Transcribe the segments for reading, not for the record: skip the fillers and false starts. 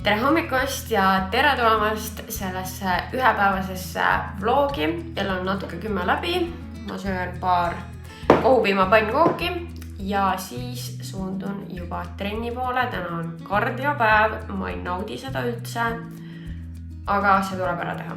tere hommikust ja tere tulemast sellesse ühepäevasesse vlogi. Kell on natuke 10 läbi. Ma söön paar kohupiimapannukooki ja siis suundun juba trenni poole. Täna on kardiopäev. Ma ei naudi seda üldse, aga see tuleb ära teha.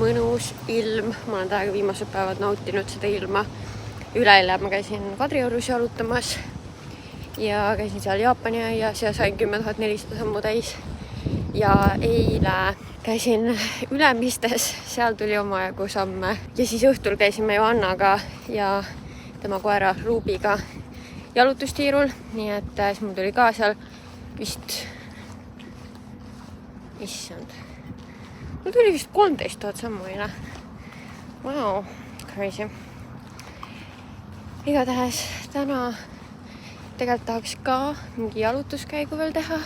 Mõnus ilm, ma olen täiega viimased päevad nautinud seda ilma. Üleeile ma käisin Kadriorus jalutamas ja käisin seal Jaapani aias ja sain 10 400 sammu täis. Ja eile käisin Ülemistes, seal tuli omajagu samme. Ja siis õhtul käisime Johannaga ja tema koera Rubiga jalutustiirul, nii et siis mul tuli ka seal vist, issand, mul tuli vist 13 000 sammu eile. Wow, crazy. Igatahes täna tegelikult tahaks ka mingi jalutuskäigu veel teha,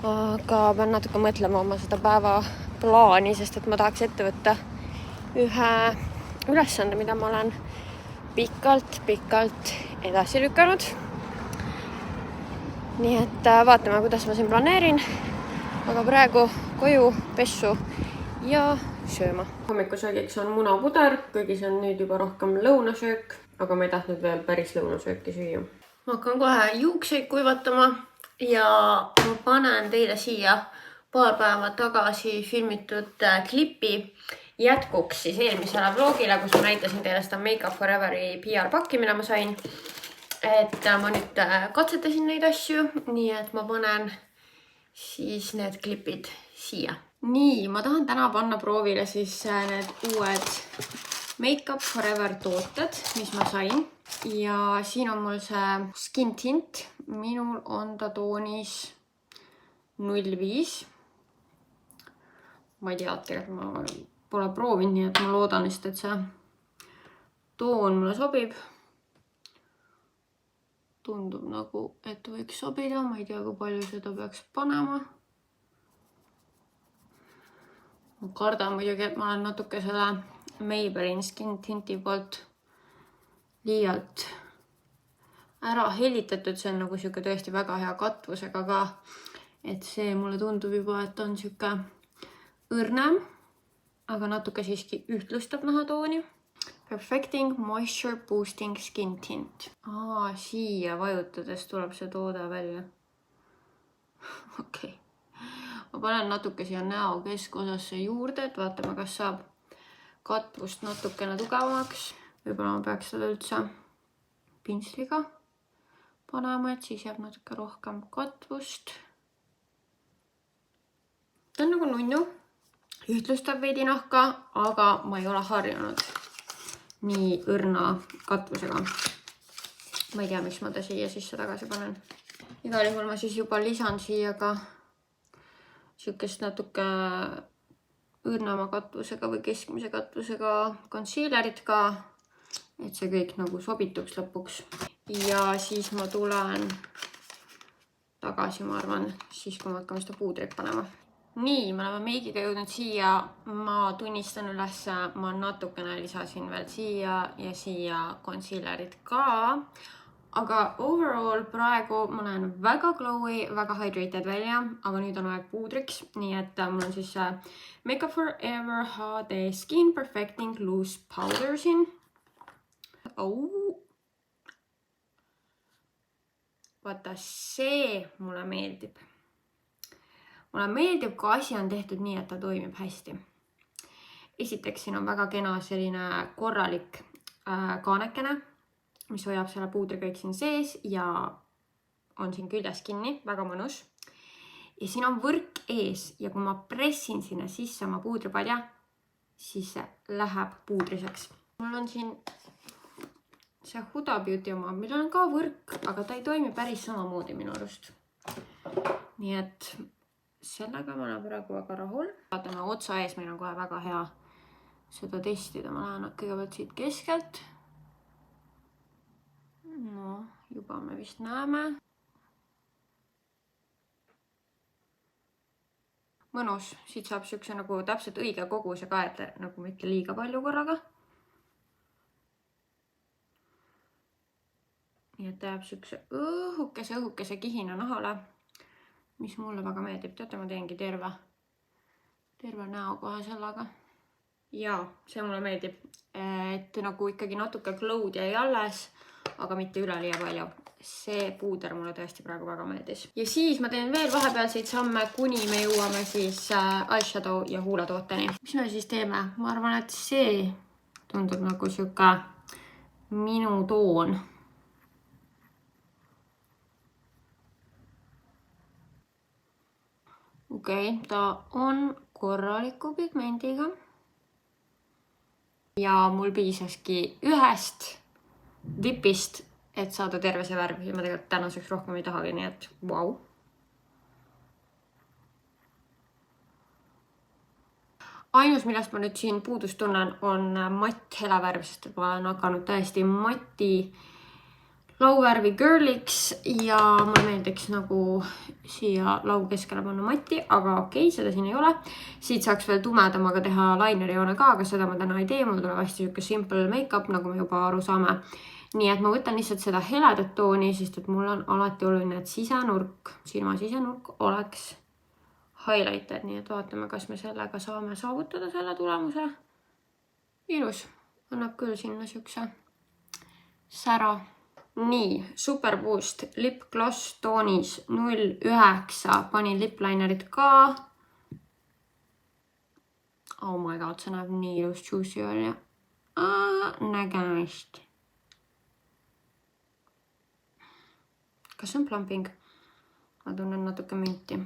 aga pean natuke mõtlema oma seda päeva plaani, sest et ma tahaks ette võtta ühe ülesande, mida ma olen pikalt edasi lükanud. Nii et vaatame, kuidas ma siin planeerin, aga praegu koju, pessu ja sööma. Hommikusöögiks on munapuder, kuigi see on nüüd juba rohkem lõunasöök, aga ma ei tahtnud veel päris lõunasööki süüa. Ma hakkan kohe juukseid kuivatama ja ma panen teile siia paar päeva tagasi filmitud klipi jätkuks siis eelmisele vlogile, kus ma näitasin teile seda Make Up For Everi PR-pakki, mida ma sain. Et ma nüüd katsetasin neid asju, nii et ma panen siis need klipid siia. Nii, ma tahan täna panna proovile siis need uued Make Up For Ever tooted, mis ma sain. Ja siin on mul see Skin Tint. Minul on ta toonis 05. Ma ei tea, tegelikult ma pole proovinud, nii et ma loodan lihtsalt, et see toon mulle sobib. Tundub nagu, et võiks sobida. Ma ei tea, kui palju seda peaks panema. Ma kardan muidugi, et ma olen natuke selle Maybelline Skin Tinti poolt liialt ära helitatud. See on nagu siuke tõesti väga hea katvusega ka. Et see mulle tundub juba, et on siuke õrnem, aga natuke siiski ühtlustab nahatooni. Perfecting Moisture Boosting Skin Tint. Siia vajutades tuleb see toode välja. Okei. Ma panen natuke siia näo keskosasse juurde, et vaatame, kas saab katvust natukene tugevamaks. Võib-olla ma peaks seda üldse pintsliga panema, et siis jääb natuke rohkem katvust. Ta on nagu nunnu. Ühtlustab veidi nahka, aga ma ei ole harjunud nii õrna katvusega. Ma ei tea, miks ma ta siia sisse tagasi panen. Igal juhul ma siis juba lisan siia ka siukest natuke õrnama katvusega või keskmise katvusega concealerit ka, et see kõik nagu sobituks lõpuks. Ja siis ma tulen tagasi, ma arvan, siis kui ma hakkame seda puudrit panema. Nii, me oleme meigiga jõudnud siia. Ma tunnistan üles, ma natukene lisasin veel siia ja siia concealerit ka. Aga overall praegu ma näen väga glowy, väga hydrated välja, aga nüüd on aeg puudriks. Nii et mul on siis Make Up For Ever HD Skin Perfecting Loose Powder siin. Vaata, see mulle meeldib. Mulle meeldib, kui asi on tehtud nii, et ta toimib hästi. Esiteks siin on väga kena selline korralik kaanekene, mis hoiab selle puudri kõik siin sees ja on siin küljes kinni, väga mõnus. Ja siin on võrk ees ja kui ma pressin sinna sisse oma puudripadja, siis see läheb puudriseks. Mul on siin see Huda Beauty oma, millel on ka võrk, aga ta ei toimi päris samamoodi minu arust. Nii et sellega ma olen praegu väga rahul. Vaatame otsa ees, meil on kohe väga hea seda testida. Ma lähen kõigepealt siit keskelt. No, juba me vist näeme. Mõnus, siit saab siukse nagu täpselt õige koguse ka, et nagu mitte liiga palju korraga. Nii et jääb siukse õhukese kihina nahale, mis mulle väga meeldib. Teate, ma teengi terve näo kohe sellega. Ja see mulle meeldib, et nagu ikkagi natuke glow'd jäi alles, aga mitte üleliia palju. See puuder mulle tõesti praegu väga meeldis. Ja siis ma teen veel vahepealseid samme, kuni me jõuame siis eyeshadow ja huuletooteni. Mis me siis teeme? Ma arvan, et see tundub nagu siuke minu toon. Okei, ta on korraliku pigmendiga. Ja mul piisaski ühest dipist, et saada terve see värv. Ja ma tegelikult tänaseks rohkem ei tahagi, nii et vau. Ainus, millest ma nüüd siin puudust tunnen, on matt helavärv, sest ma olen hakanud täiesti matti lauvärvi girliks ja mulle meeldiks nagu siia lau keskele panna matti, aga okei, seda siin ei ole. Siit saaks veel tumedamaga teha lineri joone ka, aga seda ma täna ei tee. Mul tuleb hästi siuke simple make-up, nagu me juba aru saame. Nii et ma võtan lihtsalt seda heledat tooni, sest et mul on alati oluline, et silma sisenurk oleks highlighted. Nii et vaatame, kas me sellega saame saavutada selle tulemuse. Ilus. Annab küll sinna siukse sära. Nii, Super Boost Lip Gloss toonis 09. Panin liplinerit ka. Oh my god, see näeb nii ilus juicy välja. Nägemist. Kas see on plumping? Ma tunnen natuke minti.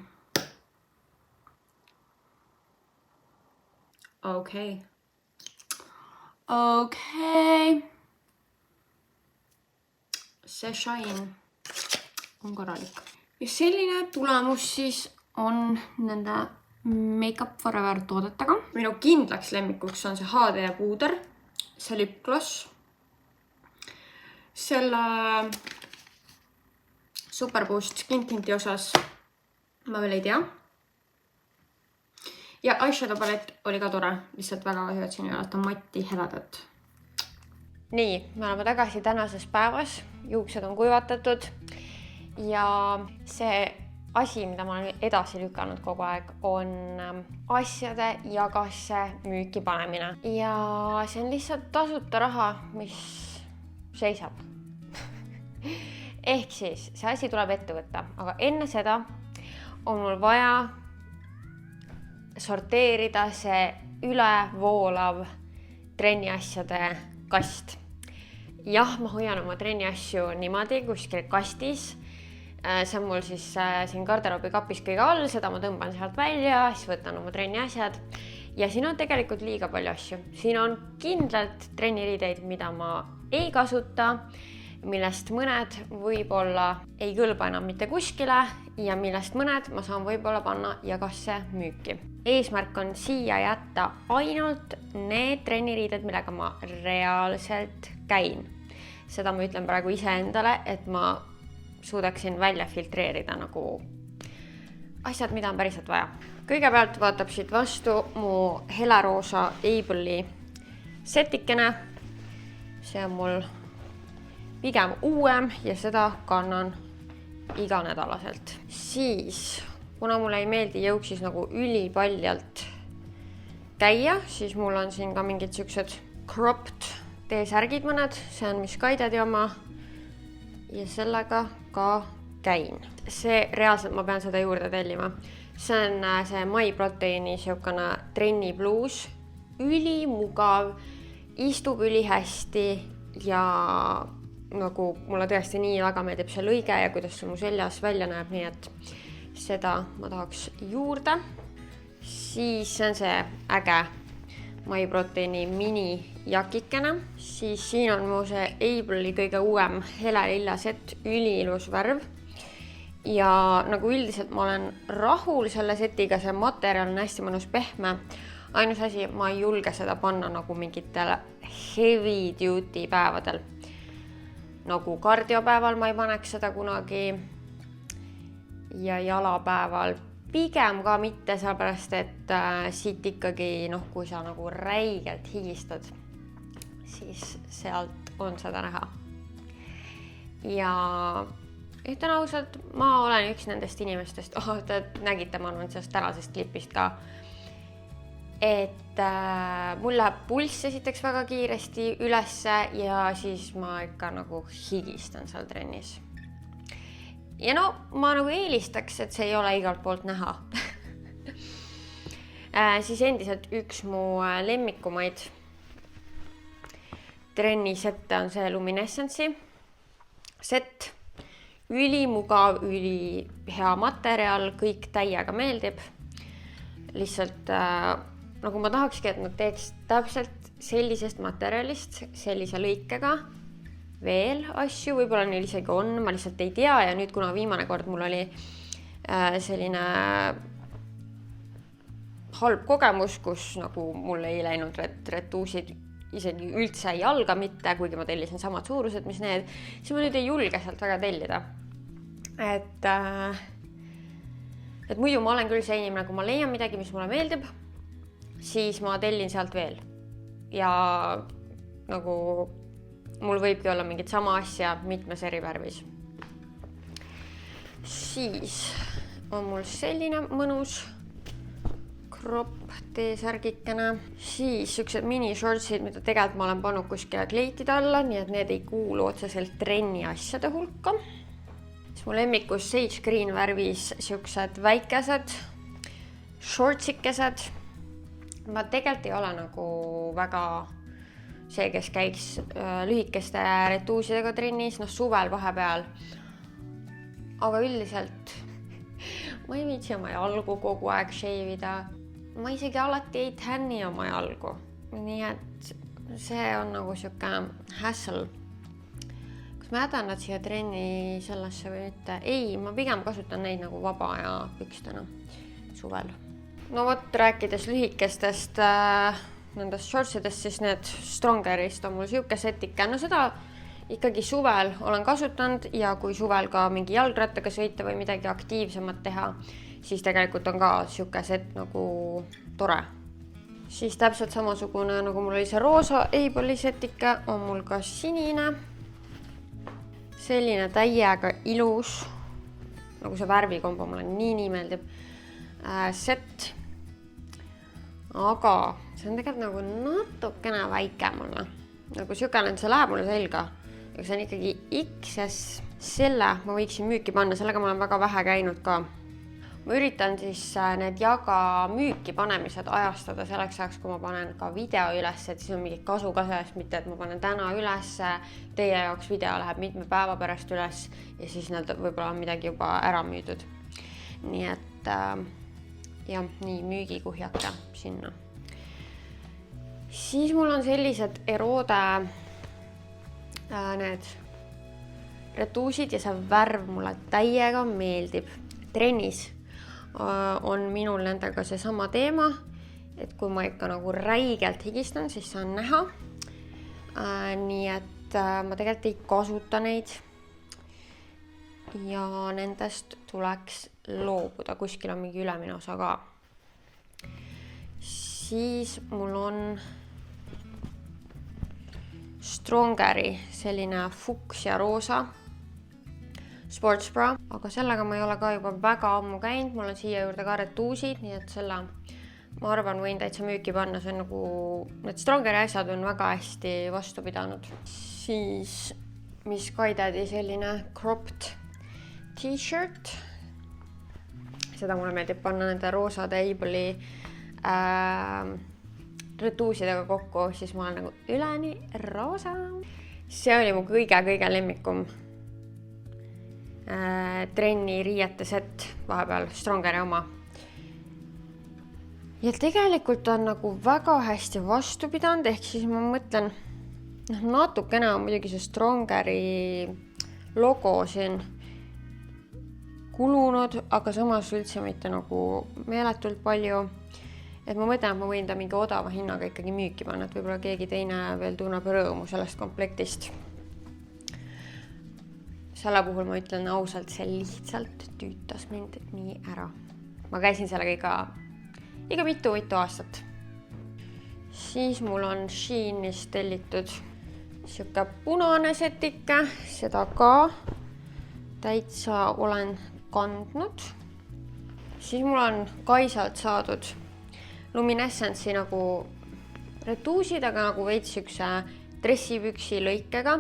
Okei. See shine on korralik. Ja selline tulemus siis on nende Makeup Forever toodetega. Minu kindlaks lemmikuks on see HD puuder, see lip gloss. Selle Super Boost Skin Tinti osas ma veel ei tea. Ja eyeshadow palett oli ka tore, lihtsalt väga kahju, et siin ei ole matti heledat. Nii, me oleme tagasi tänases päevas. Juuksed on kuivatatud ja see asi, mida ma olen edasi lükanud kogu aeg, on asjade jagasse müüki panemine. Ja see on lihtsalt tasuta raha, mis seisab. Ehk siis see asi tuleb ette võtta, aga enne seda on mul vaja sorteerida see ülevoolav trenniasjade kast. Jah, ma hoian oma trenniasju niimoodi kuskil kastis. See on mul siis siin garderoobi kapis kõige all, seda ma tõmban sealt välja, siis võtan oma trenniasjad. Ja siin on tegelikult liiga palju asju. Siin on kindlalt trenniriideid, mida ma ei kasuta, millest mõned võib-olla ei kõlba enam mitte kuskile ja millest mõned ma saan võib-olla panna jagasse müüki. Eesmärk on siia jätta ainult need trenniriided, millega ma reaalselt käin. Seda ma ütlen praegu iseendale, et ma suudaksin välja filtreerida nagu asjad, mida on päriselt vaja. Kõigepealt vaatab siit vastu mu heleroosa Able'i setikene. See on mul pigem uuem ja seda kannan iganädalaselt. Siis, kuna mulle ei meeldi jõuksis nagu ülipaljalt käia, siis mul on siin ka mingid siuksed cropped T-särgid mõned. See on Miss Guidedi oma ja sellega ka käin. See reaalselt ma pean seda juurde tellima. See on see MyProteine'i siukene trenni bluus. Ülimugav, istub ülihästi ja nagu mulle tõesti nii väga meeldib see lõige ja kuidas see mu seljas välja näeb, nii et seda ma tahaks juurde. Siis see on see äge MyProteine'i mini jakikene. Siis siin on mu see Able'i kõige uuem helelilla set, üliilus värv. Ja nagu üldiselt ma olen rahul selle setiga, see materjal on hästi mõnus pehme. Ainus asi, ma ei julge seda panna nagu mingitel heavy duty päevadel. nagu kardiopäeval ma ei paneks seda kunagi ja jalapäeval pigem ka mitte, sellepärast et siit ikkagi, kui sa nagu räigelt higistad, siis sealt on seda näha. Ja ütlen ausalt, ma olen üks nendest inimestest, te nägite, ma arvan, sellest tänasest klipist ka, et mul läheb pulss esiteks väga kiiresti ülesse ja siis ma ikka nagu higistan seal trennis. Ja ma nagu eelistaks, et see ei ole igalt poolt näha. Siis endiselt üks mu lemmikumaid trennisette on see Luminescence'i set. Ülimugav, ülihea materjal, kõik täiega meeldib. Lihtsalt nagu ma tahakski, et nad teeks täpselt sellisest materjalist, sellise lõikega veel asju, võib-olla neil isegi on, ma lihtsalt ei tea ja nüüd, kuna viimane kord mul oli selline halb kogemus, kus nagu mul ei läinud retuusid isegi üldse jalga mitte, kuigi ma tellisin samad suurused, mis need, siis ma nüüd ei julge sealt väga tellida. Et muidu ma olen küll see inimene, kui ma leian midagi, mis mulle meeldib, siis ma tellin sealt veel. Ja nagu mul võibki olla mingit sama asja mitmes eri värvis. Siis on mul selline mõnus crop T-särgikene. Siis siuksed mini-shortsid, mida tegelikult ma olen pannud kuskile kleitide alla, nii et need ei kuulu otseselt trenni asjade hulka. Siis mu lemmikus sage green värvis siuksed väikesed shortsikesed. Ma tegelikult ei ole nagu väga see, kes käiks lühikeste retuusidega trennis, suvel vahepeal. Aga üldiselt ma ei viitsi oma jalgu kogu aeg shave'ida. Ma isegi alati ei tänni oma jalgu. Nii et see on nagu siuke hassle. Kas ma jätan nad siia trenni sellesse või mitte? Ei, ma pigem kasutan neid nagu vaba ja pükstena suvel. No vot, rääkides lühikestest nendest shortsidest, siis need Strongerist on mul siuke setike. No seda ikkagi suvel olen kasutanud ja kui suvel ka mingi jalgrattaga sõita või midagi aktiivsemat teha, siis tegelikult on ka siuke set nagu tore. Siis täpselt samasugune, nagu mul oli see roosa Able'i setike, on mul ka sinine. Selline täiega ilus, nagu see värvikombo mulle nii meeldib, set. Aga see on tegelikult nagu natukene väike mulle. Nagu siukene, see läheb mulle selga. Aga see on ikkagi XS. Selle ma võiksin müüki panna, sellega ma olen väga vähe käinud ka. Ma üritan siis need jaga müüki panemised ajastada selleks ajaks, kui ma panen ka video üles, et siis on mingi kasu ka sellest, mitte et ma panen täna üles, teie jaoks video läheb mitme päeva pärast üles ja siis need võib-olla on midagi juba ära müüdud. Nii et ja nii müügikuhjake sinna. Siis mul on sellised Erode need retuusid ja see värv mulle täiega meeldib. Trennis on minul nendega see sama teema, et kui ma ikka nagu räigelt higistan, siis see on näha. Nii et ma tegelikult ei kasuta neid ja nendest tuleks loobuda, kuskil on mingi ülemine osa ka. Siis mul on Strongeri selline fuks ja roosa sportsbra, aga sellega ma ei ole ka juba väga ammu käinud, mul on siia juurde ka retuusid, nii et selle ma arvan võin täitsa müüki panna, see on nagu, need Strongeri asjad on väga hästi vastu pidanud. Siis Miss Guidedi selline cropped t-shirt. Seda mulle meeldib panna nende roosade Able'i retuusidega kokku, siis ma olen nagu üleni roosa. See oli mu kõige lemmikum trenni riiete set vahepeal, Strongeri oma. Ja tegelikult on nagu väga hästi vastu pidanud, ehk siis ma mõtlen, natukene on muidugi see Strongeri logo siin kulunud, aga samas üldse mitte nagu meeletult palju. Et ma mõtlen, et ma võin ta mingi odava hinnaga ikkagi müüki panna, et võib-olla keegi teine veel tunneb rõõmu sellest komplektist. selle puhul ma ütlen ausalt, see lihtsalt tüütas mind nii ära. Ma käisin sellega iga mitu aastat. Siis mul on Sheinis tellitud siuke punane setike, seda ka täitsa olen kandnud. Siis mul on Kaisalt saadud Luminescence'i nagu retuusid, aga nagu veits ükse dressipüksi lõikega.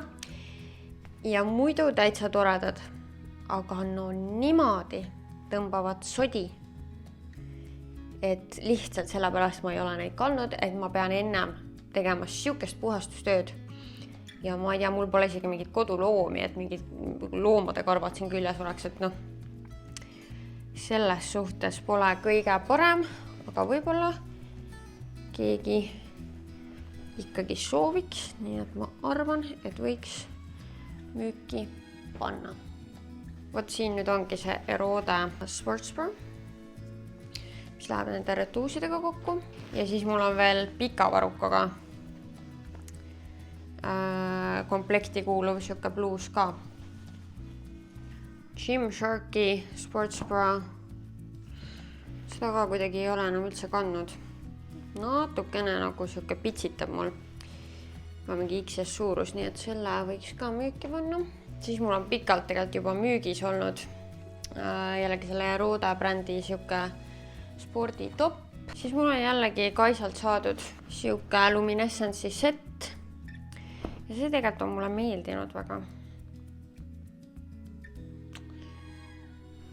Ja muidu täitsa toredad, aga no niimoodi tõmbavad sodi. Et lihtsalt sellepärast ma ei ole neid kandnud, et ma pean ennem tegema siukest puhastustööd. Ja ma ei tea, mul pole isegi mingit koduloomi, et mingid loomade karbad siin küljes oleks, et noh, selles suhtes pole kõige parem, aga võib-olla keegi ikkagi sooviks, nii et ma arvan, et võiks müüki panna. Vot siin nüüd ongi see Erode Sportsbra, mis läheb nende retuusidega kokku. Ja siis mul on veel pika varukaga komplekti kuuluv siuke bluus ka. Gymsharki Sportsbra. Seda ka kuidagi ei ole enam üldse kandnud. Natukene nagu siuke pitsitab mul. Ma mingi XS suurus, nii et selle võiks ka müüki panna. Siis mul on pikalt tegelikult juba müügis olnud jällegi selle Erode brändi siuke sporditopp. Siis mul on jällegi Kaisalt saadud siuke Luminescence'i set. Ja see tegelikult on mulle meeldinud väga.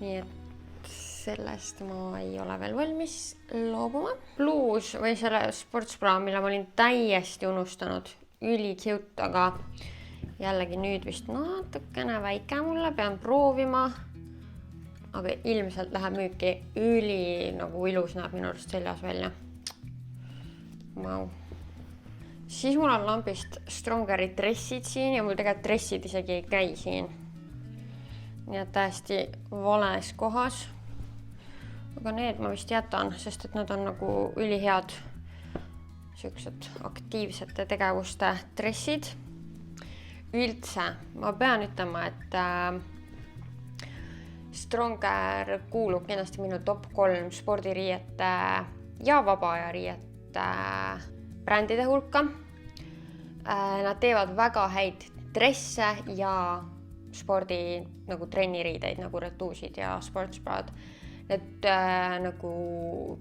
Nii et sellest ma ei ole veel valmis loobuma. Bluus või selle Sportsbra, mille ma olin täiesti unustanud. Üli cute, aga jällegi nüüd vist natukene väike mulle, pean proovima. Aga ilmselt läheb müüki, üli nagu ilus näeb minu arust seljas välja. Wow. Siis mul on lambist Strongeri dressid siin ja mul tegelikult dressid isegi ei käi siin. Nii et täiesti vales kohas. Aga need ma vist jätan, sest et nad on nagu ülihead siuksed aktiivsete tegevuste dressid. Üldse, ma pean ütlema, et Stronger kuulub kindlasti minu top 3 spordiriiete ja vabaaja riiete brändide hulka. Nad teevad väga häid dresse ja spordi nagu trenniriideid nagu retuusid ja sportsbrad. Need nagu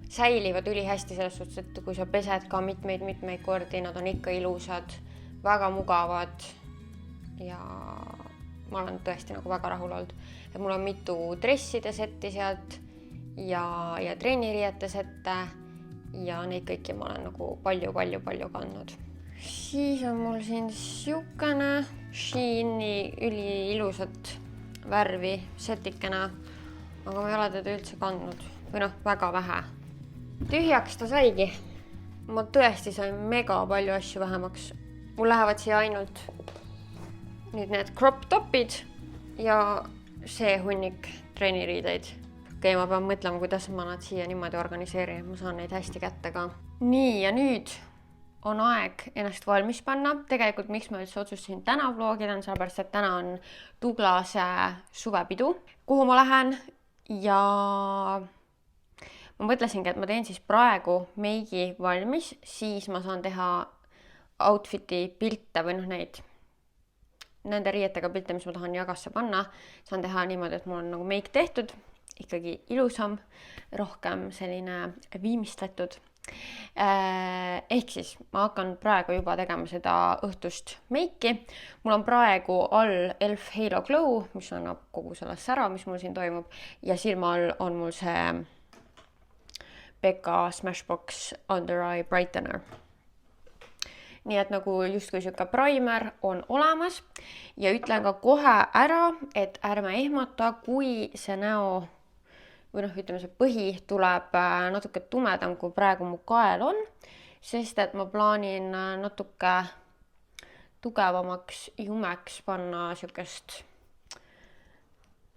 säilivad ülihästi selles suhtes, et kui sa pesed ka mitmeid kordi, nad on ikka ilusad, väga mugavad ja ma olen tõesti nagu väga rahul olnud. Et mul on mitu dresside setti sealt ja trenniriiete sette ja neid kõiki ma olen nagu palju kandnud. Siis on mul siin siukene Sheini üli ilusat värvi setikene, aga ma ei ole teda üldse kandnud või noh, väga vähe. Tühjaks ta saigi. Ma tõesti sain mega palju asju vähemaks. Mul lähevad siia ainult nüüd need crop topid ja see hunnik treeniriideid. Okei, ma pean mõtlema, kuidas ma nad siia niimoodi organiseerin, ma saan neid hästi kätte ka. Nii, ja nüüd on aeg ennast valmis panna. Tegelikult miks ma üldse otsustasin täna vlogida on sellepärast, et täna on Douglase suvepidu, kuhu ma lähen ja ma mõtlesingi, et ma teen siis praegu meigi valmis, siis ma saan teha outfiti pilte või noh nende riietega pilte, mis ma tahan jagasse panna. Saan teha niimoodi, et mul on nagu meik tehtud, ikkagi ilusam, rohkem selline viimistletud. Ehk siis ma hakkan praegu juba tegema seda õhtust meiki. Mul on praegu all Elf Halo Glow, mis annab kogu selle sära, mis mul siin toimub. Ja silma all on mul see Becca Smashbox Under Eye Brightener. Nii et nagu justkui siuke primer on olemas ja ütlen ka kohe ära, et ärme ehmata, kui see näo või noh, ütleme see põhi tuleb natuke tumedam, kui praegu mu kael on, sest et ma plaanin natuke tugevamaks jumeks panna siukest,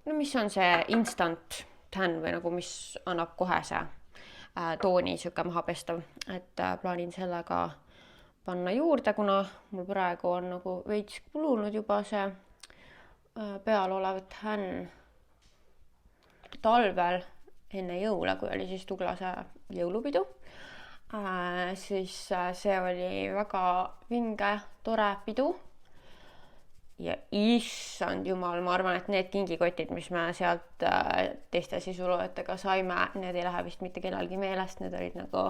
no mis on see instant tan või nagu mis annab kohe see tooni siuke maha pestav, et plaanin sellega panna juurde, kuna mul praegu on nagu veits kulunud juba see peal olevat Hän talvel enne jõule, kui oli siis Tuglase jõulupidu. Siis see oli väga vinge, tore pidu. Ja issand jumal, ma arvan, et need kingikotid, mis me sealt teiste sisulojatega saime, need ei lähe vist mitte kellelgi meelest, need olid nagu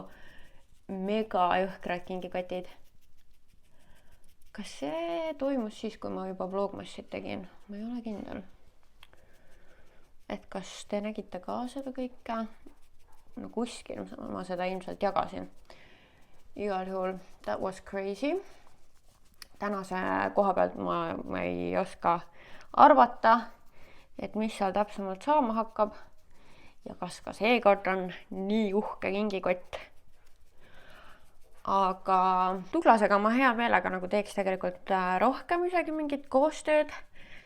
mega jõhkrad kingikotid. Kas see toimus siis, kui ma juba Vlogmassit tegin? Ma ei ole kindel. Et kas te nägite ka seda kõike? No kuskil ma seda ilmselt jagasin. Igal juhul, that was crazy. Tänase koha pealt ma ei oska arvata, et mis seal täpsemalt saama hakkab ja kas ka seekord on nii uhke kingikott. Aga Tuglasega ma hea meelega nagu teeks tegelikult rohkem isegi mingit koostööd,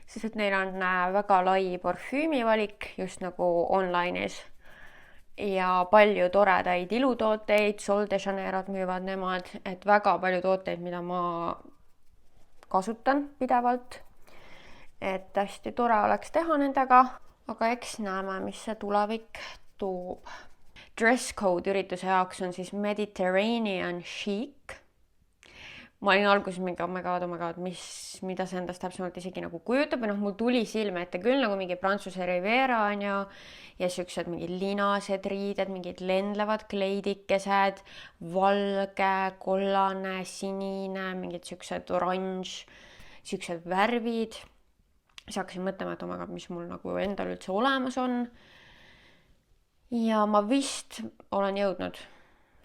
sest et neil on väga lai parfüümivalik just nagu online'is ja palju toredaid ilutooteid, Sol de Janeirot müüvad nemad, et väga palju tooteid, mida ma kasutan pidevalt, et hästi tore oleks teha nendega, aga eks näeme, mis see tulevik toob. Dress code ürituse jaoks on siis Mediterranean chic. Ma olin alguses mingi, oh my god, mida see endast täpsemalt isegi nagu kujutab, ja mul tuli silme ette küll nagu mingi Prantsuse Riviera on ju, ja siuksed mingid linased riided, mingid lendlevad kleidikesed, valge, kollane, sinine, mingid siuksed oranž, siuksed värvid. Siis hakkasin mõtlema, et oh my god, mis mul nagu endal üldse olemas on. Ja ma vist olen jõudnud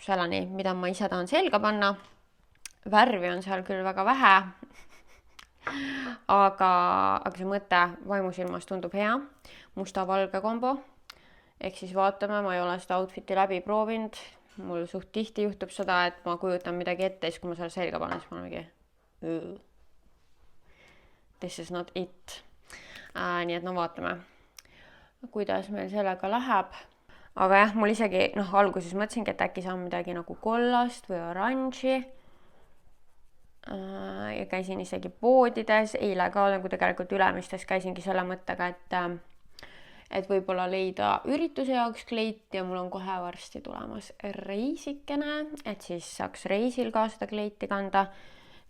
selleni, mida ma ise tahan selga panna. Värvi on seal küll väga vähe, aga see mõte vaimusilmas tundub hea. Musta-valge kombo. Ehk siis vaatame, ma ei ole seda outfiti läbi proovinud. Mul suht tihti juhtub seda, et ma kujutan midagi ette, siis kui ma selle selga panen, siis ma olen mingi this is not it. Nii et no vaatame, kuidas meil sellega läheb. Aga jah, mul isegi alguses mõtlesingi, et äkki saan midagi nagu kollast või oranži. Ja käisin isegi poodides, eile ka nagu tegelikult Ülemistes käisingi selle mõttega, et võib-olla leida ürituse jaoks kleiti ja mul on kohe varsti tulemas reisikene, et siis saaks reisil ka seda kleiti kanda.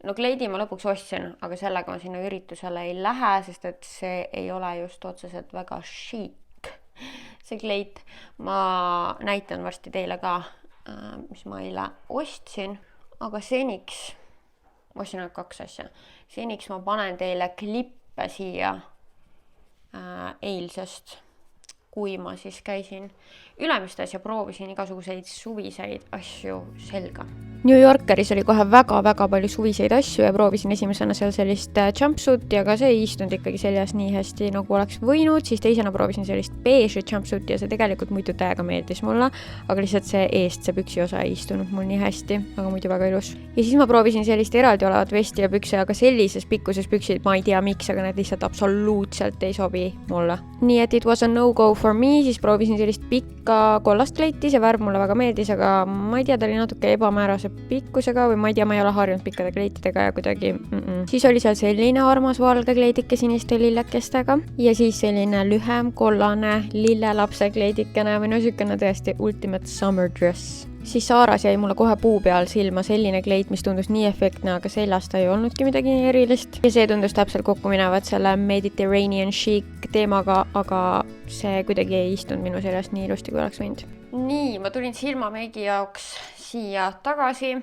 No kleidi ma lõpuks ostsin, aga sellega ma sinna üritusele ei lähe, sest et see ei ole just otseselt väga chic, see kleit. Ma näitan varsti teile ka, mis ma eile ostsin, aga seniks ostsin ainult 2 asja. Seniks ma panen teile klippe siia eilsest, kui ma siis käisin Ülemistes ja proovisin igasuguseid suviseid asju selga. New Yorkeris oli kohe väga-väga palju suviseid asju ja proovisin esimesena seal sellist jumpsuit ja ka see ei istunud ikkagi seljas nii hästi nagu oleks võinud, siis teisena proovisin sellist beige jumpsuit ja see tegelikult muidu täiega meeldis mulle, aga lihtsalt see eest see püksi osa ei istunud mul nii hästi, aga muidu väga ilus. Ja siis ma proovisin sellist eraldi olevat vesti ja pükse, aga sellises pikkuses püksid, ma ei tea miks, aga need lihtsalt absoluutselt ei sobi mulle. Nii et it was a no-go for me, siis proovisin sellist pikka kollast kleiti, see värv mulle väga meeldis, aga ma ei tea, ta oli natuke ebamäärase pikkusega või ma ei tea, ma ei ole harjunud pikkade kleitidega ja kuidagi Siis oli seal selline armas valge kleidike siniste lillekestega ja siis selline lühem kollane lillelapse kleidikene või sükene tõesti ultimate summer dress. Siis Saaras jäi mulle kohe puu peal silma selline kleit, mis tundus nii efektne, aga seljas ta ei olnudki midagi nii erilist. Ja see tundus täpselt kokku minevat selle Mediterranean chic teemaga, aga see kuidagi ei istunud minu seljas nii ilusti, kui oleks võinud. Nii, ma tulin silmameigi jaoks siia tagasi.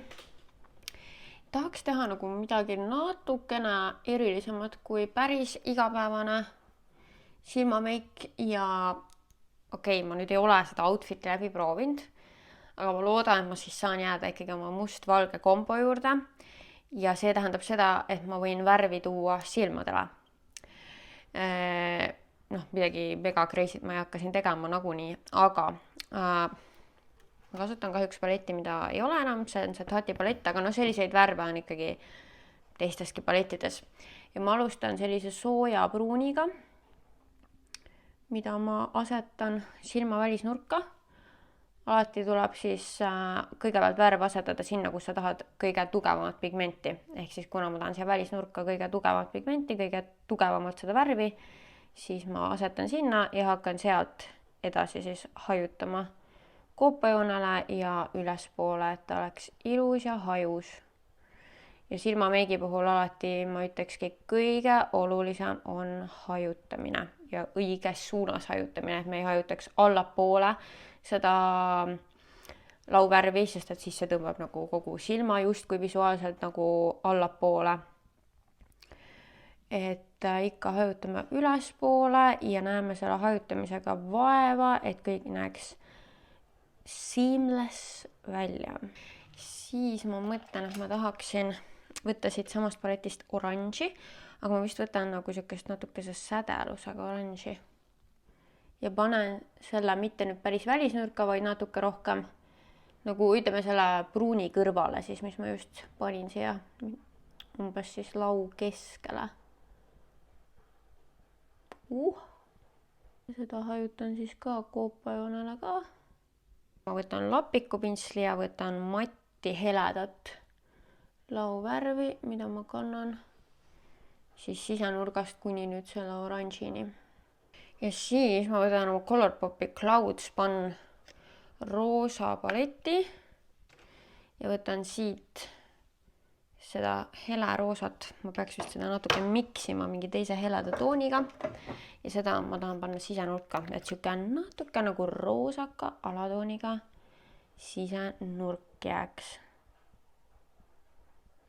Tahaks teha nagu midagi natukene erilisemat kui päris igapäevane silmameik ja ma nüüd ei ole seda outfiti läbi proovinud. Aga ma loodan, et ma siis saan jääda ikkagi oma must-valge kombo juurde ja see tähendab seda, et ma võin värvi tuua silmadele. Midagi mega crazy't ma ei hakka siin tegema nagunii, aga ma kasutan kahjuks paletti, mida ei ole enam, see on see Tati palett, aga selliseid värve on ikkagi teisteski palettides. Ja ma alustan sellise sooja pruuniga, mida ma asetan silma välisnurka. alati tuleb siis kõigepealt värv asetada sinna, kus sa tahad kõige tugevamat pigmenti. Ehk siis kuna ma tahan siia välisnurka kõige tugevamat pigmenti, kõige tugevamalt seda värvi, siis ma asetan sinna ja hakkan sealt edasi siis hajutama koopajoonele ja ülespoole, et ta oleks ilus ja hajus. Ja silmameigi puhul alati ma ütlekski, kõige olulisem on hajutamine ja õiges suunas hajutamine, et me ei hajutaks allapoole seda lauvärvi, sest et siis see tõmbab nagu kogu silma justkui visuaalselt nagu allapoole. Et ikka hajutame ülespoole ja näeme selle hajutamisega vaeva, et kõik näeks seamless välja. Siis ma mõtlen, et ma tahaksin võtta siit samast paletist oranži, aga ma vist võtan nagu siukest natukese sädelusega oranži. Ja panen selle mitte nüüd päris välisnurka, vaid natuke rohkem nagu ütleme selle pruuni kõrvale siis, mis ma just panin siia umbes siis lau keskele. Seda hajutan siis ka koopajoonele ka. Ma võtan lapikupinsli ja võtan matti heledat lauvärvi, mida ma kannan siis sisenurgast kuni nüüd selle oranžini. Ja siis ma võtan oma Colourpopi Cloud Spun roosa paleti ja võtan siit seda heleroosat. Ma peaks just seda natuke miksima mingi teise heleda tooniga ja seda ma tahan panna sisenurka, et siuke natuke nagu roosaka alatooniga sisenurk jääks.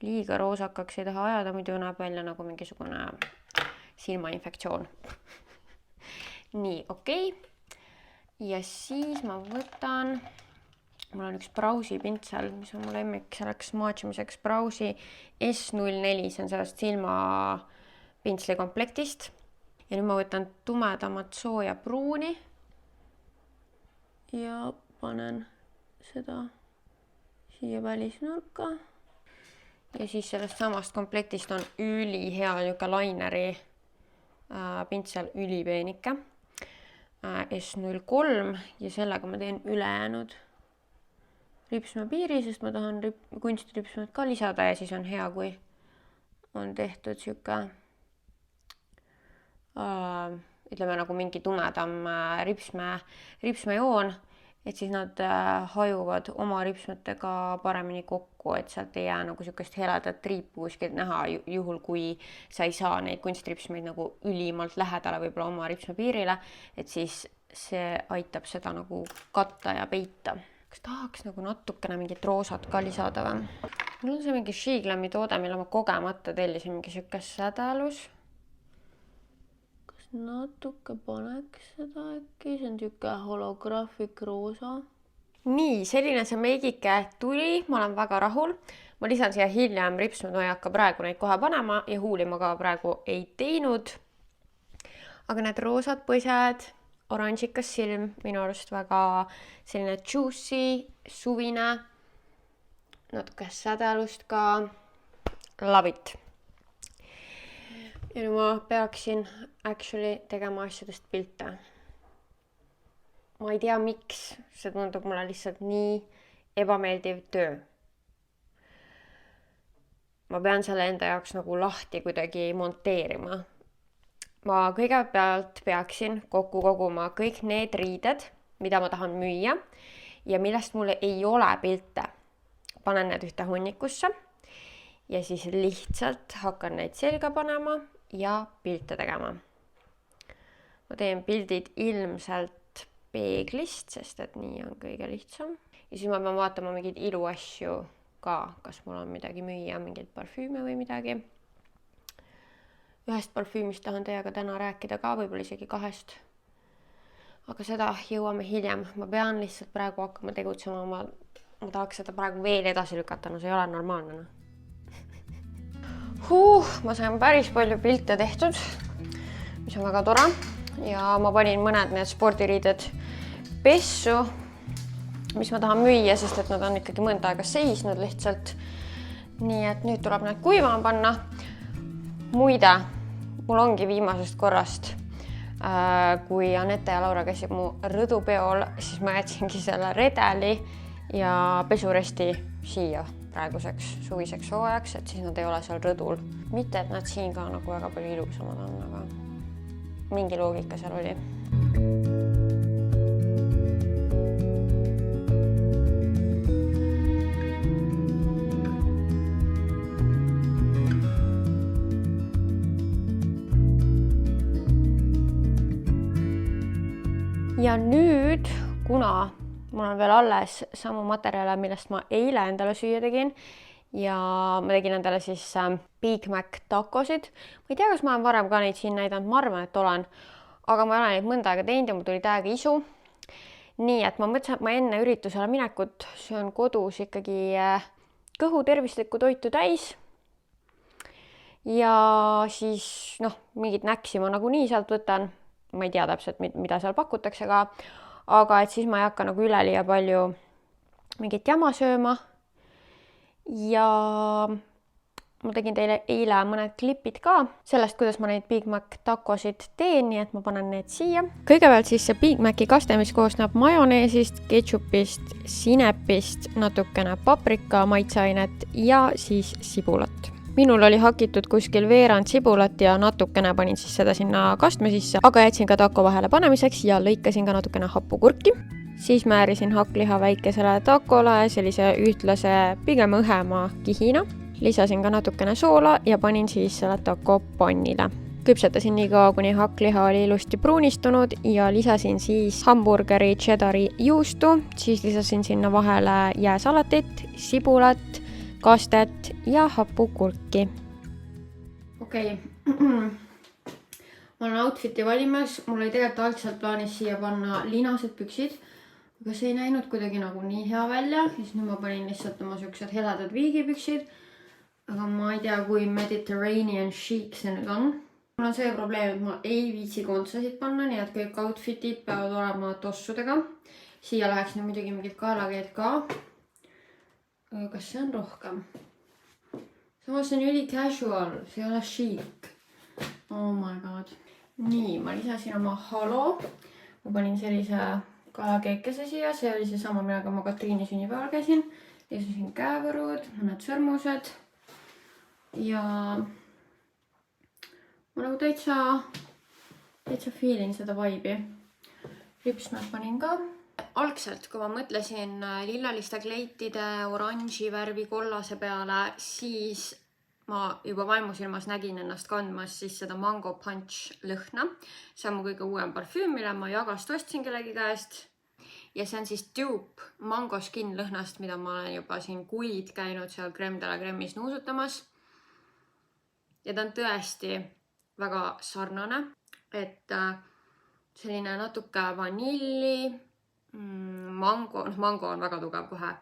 Liiga roosakaks ei taha ajada, muidu näeb välja nagu mingisugune silmainfektsioon. Nii, okei. Ja siis ma võtan, mul on üks Browsi pintsel, mis on mu lemmik selleks maatšimiseks, Browsi S04, see on sellest silmapinsli komplektist. Ja nüüd ma võtan tumedamat sooja pruuni ja panen seda siia välisnurka. Ja siis sellest samast komplektist on ülihea niuke laineri pintsel, ülipeenike. S03 ja sellega ma teen ülejäänud ripsmepiiri, sest ma tahan kunstiripsmed ka lisada ja siis on hea, kui on tehtud siuke ütleme nagu mingi tumedam ripsmejoon, et siis nad hajuvad oma ripsmetega paremini kokku, et sealt ei jää nagu siukest heledat triipu kuskilt näha, juhul kui sa ei saa neid kunstripsmeid nagu ülimalt lähedale võib-olla oma ripsmepiirile, et siis see aitab seda nagu katta ja peita. Kas tahaks nagu natukene mingit roosat ka lisada või? Mul on see mingi Shiglam'i toode, mille ma kogemata tellisin mingi siuke sädelus. Kas natuke paneks seda äkki? See on siuke holograafik roosa. Nii, selline see meigike tuli. Ma olen väga rahul. Ma lisan siia hiljem ripsmed, ma ei hakka praegu neid kohe panema ja huuli ma ka praegu ei teinud. Aga need roosad põsed, oranžikas silm, minu arust väga selline juicy, suvine, natuke sädelust ka, love it. Ja nüüd ma peaksin actually tegema asjadest pilte. Ma ei tea, miks, see tundub mulle lihtsalt nii ebameeldiv töö. Ma pean selle enda jaoks nagu lahti kuidagi monteerima. Ma kõigepealt peaksin kokku koguma kõik need riided, mida ma tahan müüa ja millest mulle ei ole pilte. Panen need ühte hunnikusse ja siis lihtsalt hakkan neid selga panema ja pilte tegema. Ma teen pildid ilmselt peeglist, sest et nii on kõige lihtsam. Ja siis ma pean vaatama mingeid iluasju ka, kas mul on midagi müüa, mingeid parfüüme või midagi. Ühest parfüümist tahan teiega täna rääkida ka, võib-olla isegi 2. Aga seda jõuame hiljem. Ma pean lihtsalt praegu hakkama tegutsema. Ma tahaks seda praegu veel edasi lükata, no see ei ole normaalne. Ma sain päris palju pilte tehtud, mis on väga tore. Ja ma panin mõned need spordiriided pessu, mis ma tahan müüa, sest et nad on ikkagi mõnda aega seisnud lihtsalt. Nii et nüüd tuleb need kuivama panna. Muide, mul ongi viimasest korrast kui Anette ja Laura käisid mu rõdupeol, siis ma jätsingi selle redeli ja pesuresti siia praeguseks suviseks hooajaks, et siis nad ei ole seal rõdul. Mitte, et nad siin ka nagu väga palju ilusamad on, aga mingi loogika seal oli. Ja nüüd, kuna mul on veel alles samu materjale, millest ma eile endale süüa tegin ja ma tegin endale siis Big Mac takosid. Ma ei tea, kas ma olen varem ka neid siin näidanud, ma arvan, et olen, aga ma olen neid mõnda aega teinud ja mul tuli täiega isu. Nii, et ma mõtlesin, et ma enne üritusele minekut söön kodus ikkagi kõhu tervislikku toitu täis. Ja siis mingit näksi ma nagunii sealt võtan. Ma ei tea täpselt, mida seal pakutakse ka, aga et siis ma ei hakka nagu üleliia palju mingit jama sööma. Ja ma tegin teile eile mõned klipid ka sellest, kuidas ma neid Big Mac takosid teen, nii et ma panen need siia. Kõigepealt siis see Big Maci kaste, mis koosneb majoneesist, ketšupist, sinepist, natukene paprika, maitseainet ja siis sibulat. Minul oli hakitud kuskil veerand sibulat ja natukene panin siis seda sinna kastme sisse, aga jätsin ka tako vahele panemiseks ja lõikasin ka natukene hapukurki. Siis määrisin hakkliha väikesele takole sellise ühtlase, pigem õhema kihina. Lisasin ka natukene soola ja panin siis selle tako pannile. Küpsetasin nii kaua, kuni hakkliha oli ilusti pruunistunud ja lisasin siis hamburgeri cheddari juustu, siis lisasin sinna vahele jääsalatit, sibulat, kastet ja hapukurki. Okei. Ma olen outfiti valimas. Mul oli tegelikult algselt plaanis siia panna linased püksid, aga see ei näinud kuidagi nagu nii hea välja. Siis nüüd ma panin lihtsalt oma sellised heledad viigipüksid. Aga ma ei tea, kui Mediterranean chic see nüüd on. Mul on see probleem, et ma ei viitsi kontsasid panna, nii et kõik outfitid peavad olema tossudega. Siia läheks nüüd muidugi mingid kaelakeed ka. Kas see on rohkem? Samas see on üli casual, see ei ole chic. Oh my god. Nii, ma lisasin oma halo. Ma panin sellise kaelakeekese siia. See oli see sama, millega ma Katriini sünnipäeval käisin. Lisasin käevõrud, mõned sõrmused. Ja ma nagu täitsa feelin seda vibe'i. Ripsmed panin ka. Algselt, kui ma mõtlesin lillaliste kleitide, oranži värvi, kollase peale, siis ma juba vaimusilmas nägin ennast kandmas siis seda Mango Punch lõhna. See on mu kõige uuem parfüüm, mille ma jagast ostsin kellegi käest. Ja see on siis dupe Mango Skin lõhnast, mida ma olen juba siin kuid käinud seal Crème de la Crème'is nuusutamas. Ja ta on tõesti väga sarnane, et selline natuke vanilli, mango on väga tugev kohe.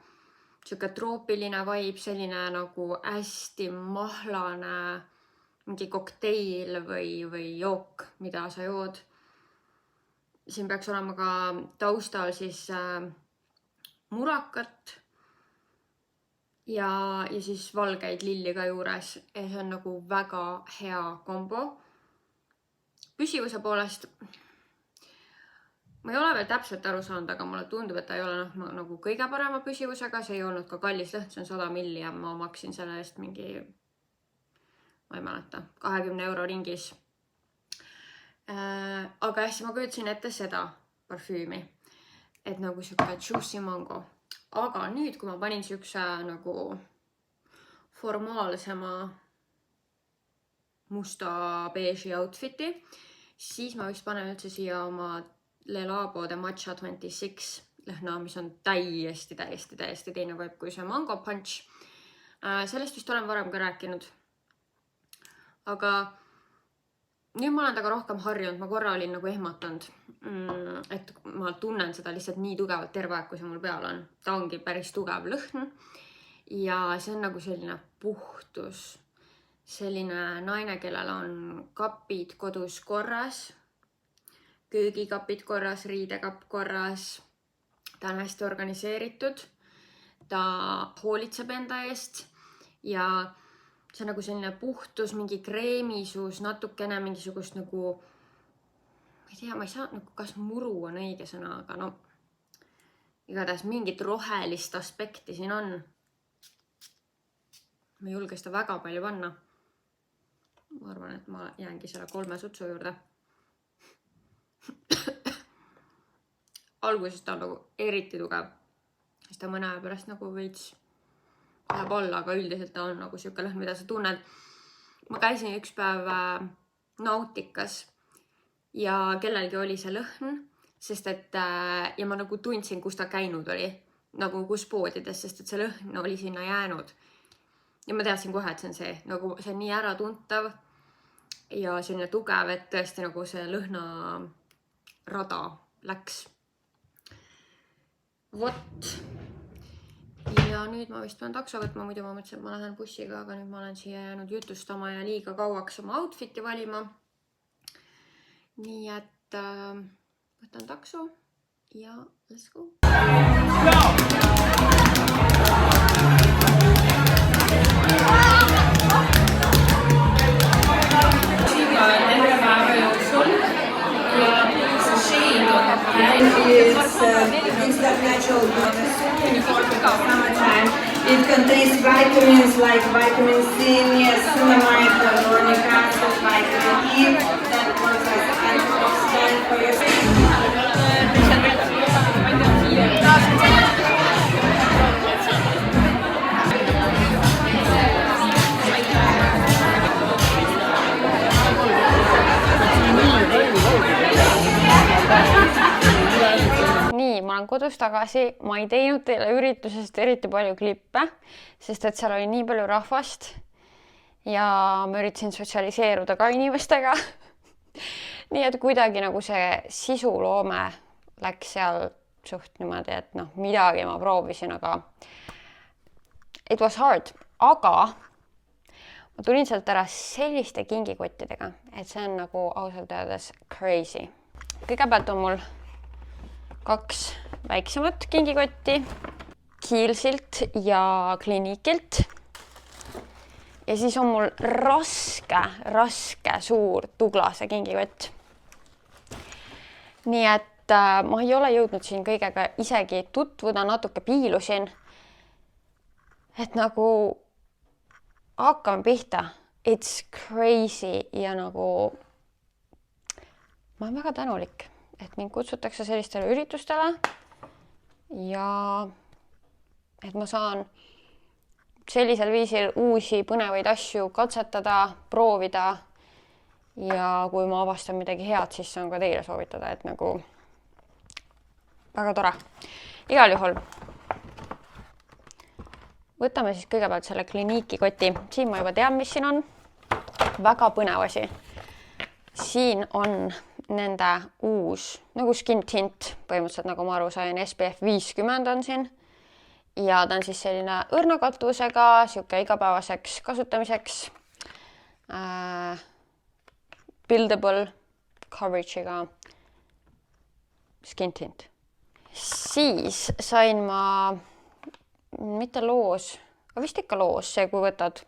Siuke troopiline vibe, selline nagu hästi mahlane mingi kokteil või jook, mida sa jood. Siin peaks olema ka taustal siis murakat ja siis valgeid lilli ka juures. Ja see on nagu väga hea kombo. Püsivuse poolest ma ei ole veel täpselt aru saanud, aga mulle tundub, et ta ei ole nagu kõige parema püsivusega. See ei olnud ka kallis lõhn, see on 100 milli ja ma maksin selle eest mingi, ma ei mäleta, 20 euro ringis. Aga jah, ma kujutasin ette seda parfüümi, et nagu siuke juicy mango. Aga nüüd, kui ma panin siukse nagu formaalsema musta beeži outfiti, siis ma vist panen üldse siia oma Le Labo de Matcha 26 lõhna, mis on täiesti teine vibe kui see Mango Punch. Sellest vist olen varem ka rääkinud. Aga nüüd ma olen taga rohkem harjunud, ma korra olin nagu ehmatanud, et ma tunnen seda lihtsalt nii tugevalt terve aeg, kui see mul peal on. Ta ongi päris tugev lõhn ja see on nagu selline puhtus. Selline naine, kellel on kapid kodus korras, köögikapid korras, riidekapp korras. Ta on hästi organiseeritud. Ta hoolitseb enda eest ja see on nagu selline puhtus, mingi kreemisus, natukene mingisugust nagu ei tea, ma ei saa, nagu kas muru on õige sõna, aga no igatahes mingit rohelist aspekti siin on. Ma ei julge seda väga palju panna. Ma arvan, et ma jäängi selle 3 sutsu juurde. Alguses ta on nagu eriti tugev. Siis ta mõne aja pärast nagu veits läheb alla, aga üldiselt ta on nagu siuke lõhn, mida sa tunned. Ma käisin üks päev Nautikas ja kellelgi oli see lõhn, sest et ja ma nagu tundsin, kus ta käinud oli, nagu kus poodides, sest et see lõhn oli sinna jäänud. Ja ma teadsin kohe, et see on see, nagu see on nii äratuntav ja selline tugev, et tõesti nagu see lõhna rada läks. Vot. Ja nüüd ma vist pean takso võtma, muidu ma mõtlesin, et ma lähen bussiga, aga nüüd ma olen siia jäänud jutustama ja liiga kauaks oma outfiti valima. Nii et võtan takso ja let's go. It's that natural summertime. It contains vitamins like vitamin C, niacinamide, hyaluronic acid, vitamin E that works as an antioxidant for your skin. Nii, ma olen kodus tagasi, ma ei teinud teile üritusest eriti palju klippe, sest et seal oli nii palju rahvast ja ma üritasin sotsialiseeruda ka inimestega. Nii et kuidagi nagu see sisuloome läks seal suht niimoodi, et noh, midagi ma proovisin, aga it was hard. Aga ma tulin sealt ära selliste kingikottidega, et see on nagu ausalt öeldes crazy. Kõigepealt on mul 2 väiksemat kingikotti Kielsilt ja Cliniquilt. Ja siis on mul raske suur Douglase kingikott. Nii et ma ei ole jõudnud siin kõigega isegi tutvuda, natuke piilusin. Et nagu hakkame pihta. It's crazy ja nagu ma olen väga tänulik, et mind kutsutakse sellistele üritustele ja et ma saan sellisel viisil uusi põnevaid asju katsetada, proovida ja kui ma avastan midagi head, siis saan ka teile soovitada, et nagu väga tore. Igal juhul võtame siis kõigepealt selle Clinique'i koti. Siin ma juba tean, mis siin on. Väga põnev asi. Siin on nende uus, nagu skin tint, põhimõtteliselt nagu ma aru sain, SPF 50 on siin. Ja ta on siis selline õrnakatusega, siuke igapäevaseks kasutamiseks. Buildable coverage'iga skin tint. Siis sain ma, mitte loos, aga vist ikka loos, see kui võtad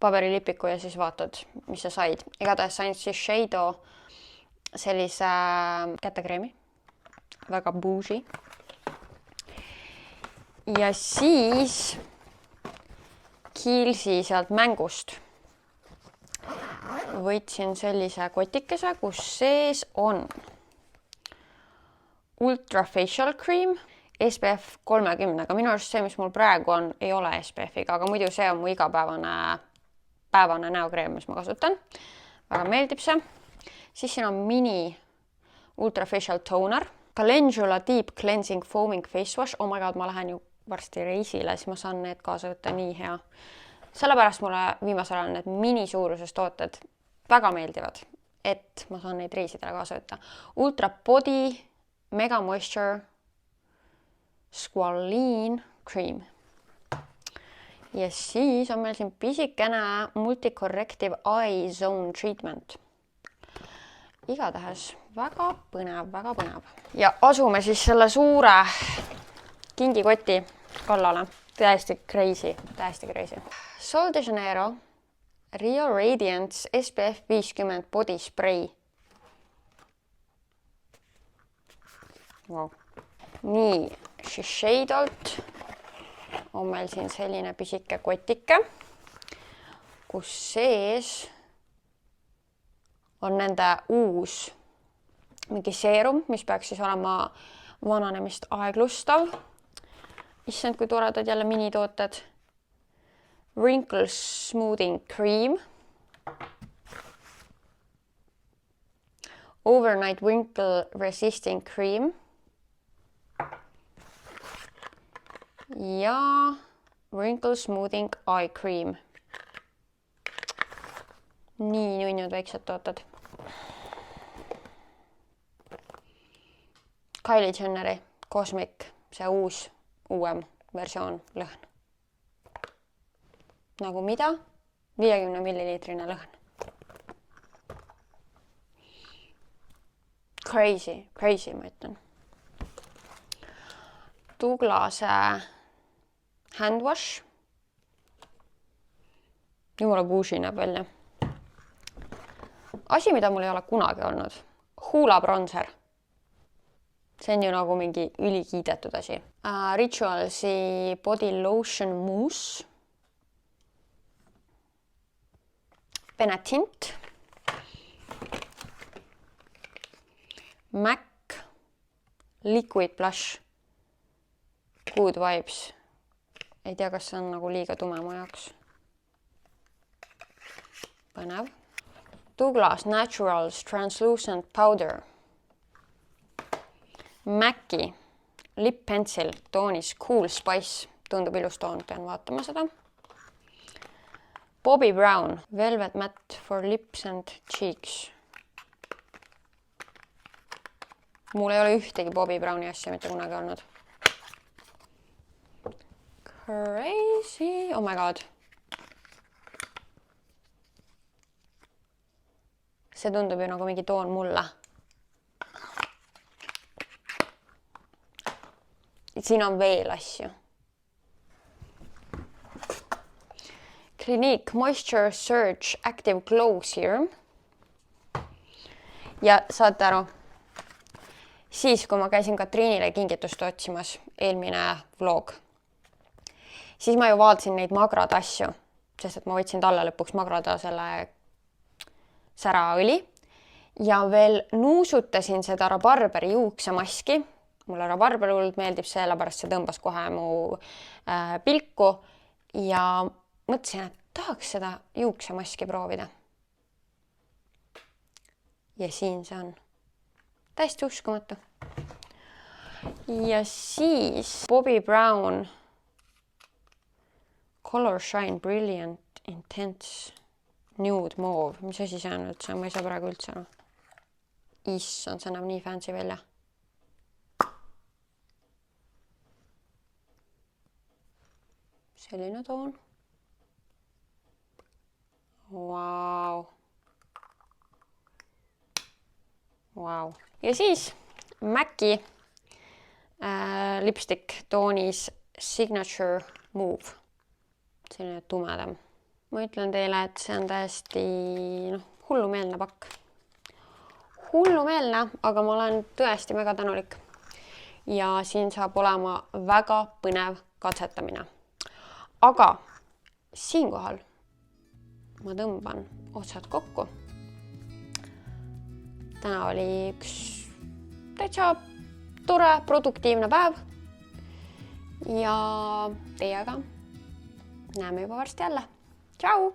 paberilipiku ja siis vaatad, mis sa said. Igatahes sain siis Shado sellise kätekreemi, väga bougie. Ja siis Kielsi sealt mängust võtsin sellise kotikese, kus sees on Ultra Facial Cream SPF 30, aga minu arust see, mis mul praegu on, ei ole SPF-iga, aga muidu see on mu igapäevane näokreem, mis ma kasutan. Väga meeldib see. Siis siin on mini Ultra Facial Toner, Calendula Deep Cleansing Foaming Face Wash. Oh my god, ma lähen ju varsti reisile, siis ma saan need kaasa võtta, nii hea. Sellepärast mulle viimasel ajal need minisuuruses tooted väga meeldivad, et ma saan neid reisidele kaasa võtta. Ultra Body Mega Moisture Squalene Cream. Ja siis on meil siin pisikene Multi-Corrective Eye Zone Treatment. Igatahes väga põnev, väga põnev. Ja asume siis selle suure kingikoti kallale. Täiesti crazy, täiesti crazy. Sol de Janeiro Rio Radiance SPF 50 Body Spray. Wow. Nii, Shiseidolt on meil siin selline pisike kotike, kus sees on nende uus mingi seerum, mis peaks siis olema vananemist aeglustav. Issand, kui toredad jälle minitooted. Wrinkle Smoothing Cream. Overnight Wrinkle Resisting Cream. Ja Wrinkle Smoothing Eye Cream. Nii nunnud väiksed tooted. Kylie Jenneri Cosmic, see uuem versioon lõhn. Nagu mida? 50 milliliitrine lõhn. Crazy, ma ütlen. Douglase handwash. Jumala buusi näeb välja. Asi, mida mul ei ole kunagi olnud. Hoola bronzer. See on ju nagu mingi ülikiidetud asi. Ritualsi Body Lotion Mousse. Benetint. MAC Liquid Blush. Good Vibes. Ei tea, kas see on nagu liiga tume mu jaoks. Põnev. Douglas Naturals Translucent Powder. MAC-i Lip Pencil toonis Cool Spice. Tundub ilus toon, pean vaatama seda. Bobbi Brown Velvet Matte for Lips and Cheeks. Mul ei ole ühtegi Bobbi Browni asja mitte kunagi olnud. Crazy. Oh my god. See tundub ju nagu mingi toon mulle. Siin on veel asju. Clinique Moisture Surge Active Glow Serum. Ja saate aru, siis kui ma käisin Katriinile kingitust otsimas, eelmine vlog, siis ma ju vaatasin neid magrada asju, sest et ma võtsin talle lõpuks magrada selle säraõli ja veel nuusutasin seda rabarberi juuksemaski. Mulle rabarber hullult meeldib, sellepärast see tõmbas kohe mu pilku ja mõtlesin, et tahaks seda juuksemaski proovida. Ja siin see on. Täiesti uskumatu. Ja siis Bobbi Brown Color Shine Brilliant Intense Nude Mauve. Mis asi see on üldse? Ma ei saa praegu üldse aru. Issand, see näeb nii fancy välja. Selline toon. Wow. Ja siis MAC-i lipstick toonis Signature Move. Selline tumedam. Ma ütlen teile, et see on täiesti hullumeelne pakk. Hullumeelne, aga ma olen tõesti väga tänulik. Ja siin saab olema väga põnev katsetamine. Aga siinkohal ma tõmban otsad kokku. Täna oli üks täitsa tore, produktiivne päev ja teiega näeme juba varsti jälle. Tšau!